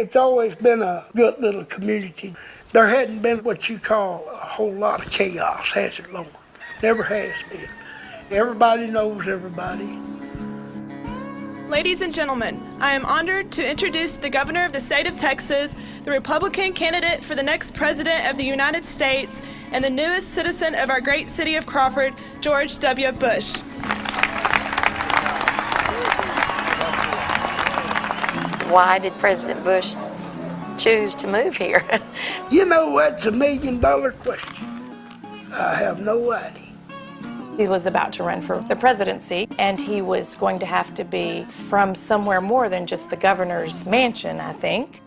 It's always been a good little community. There hadn't been what you call a whole lot of chaos, has it, Lord? Never has been. Everybody knows everybody. Ladies and gentlemen, I am honored to introduce the Governor of the state of Texas, the Republican candidate for the next President of the United States, and the newest citizen of our great city of Crawford, George W. Bush. Why did President Bush choose to move here? You know, that's $1 million question. I have no idea. He was about to run for the presidency, and he was going to have to be from somewhere more than just the governor's mansion, I think.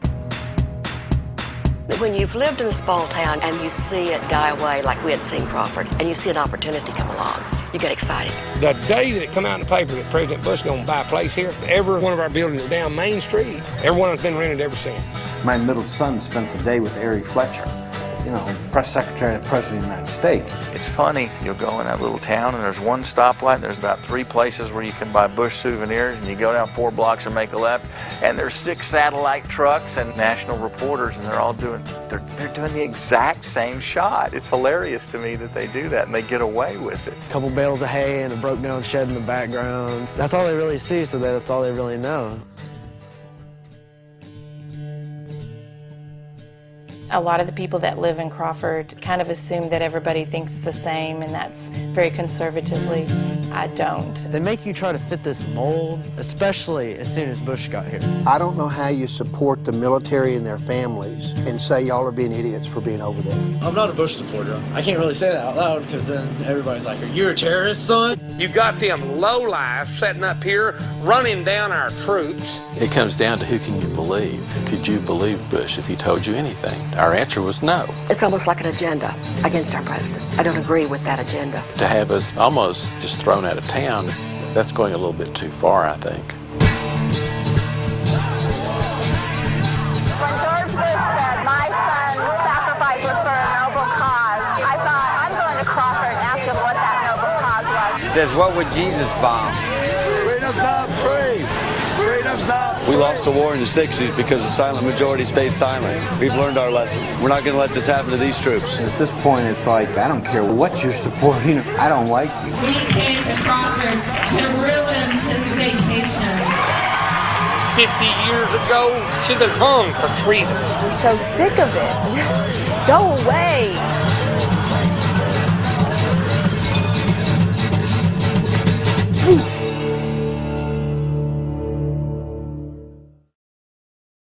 When you've lived in a small town and you see it die away like we had seen Crawford, and you see an opportunity come along, you get excited. The day that it come out in the paper that President Bush is going to buy a place here, every one of our buildings is down Main Street. Every one has been rented ever since. My middle son spent the day with Ari Fletcher, you know, press secretary of the President of the United States. It's funny, you'll go in that little town and there's one stoplight and there's about 3 places where you can buy Bush souvenirs, and you go down 4 blocks and make a left, and there's 6 satellite trucks and national reporters, and they're all doing the exact same shot. It's hilarious to me that they do that and they get away with it. A couple bales of hay and a broke down shed in the background. That's all they really see, so that's all they really know. A lot of the people that live in Crawford kind of assume that everybody thinks the same, and that's very conservatively. I don't. They make you try to fit this mold, especially as soon as Bush got here. I don't know how you support the military and their families and say y'all are being idiots for being over there. I'm not a Bush supporter. I can't really say that out loud because then everybody's like, are you a terrorist, son? You got them lowlife sitting up here running down our troops. It comes down to who can you believe. Could you believe Bush if he told you anything? Our answer was no. It's almost like an agenda against our president. I don't agree with that agenda. To have us almost just thrown out of town, that's going a little bit too far, I think. When George Bush said my son's sacrifice was for a noble cause, I thought, I'm going to Crawford and ask him what that noble cause was. He says, what would Jesus bomb? Freedom's not free. Freedom's not free. We lost the war in the 60s because the silent majority stayed silent. We've learned our lesson. We're not going to let this happen to these troops. At this point, it's like, I don't care what you're supporting. I don't like you. We came to Crawford to ruin his vacation. 50 years ago, she'd been hung for treason. We're so sick of it. Go away.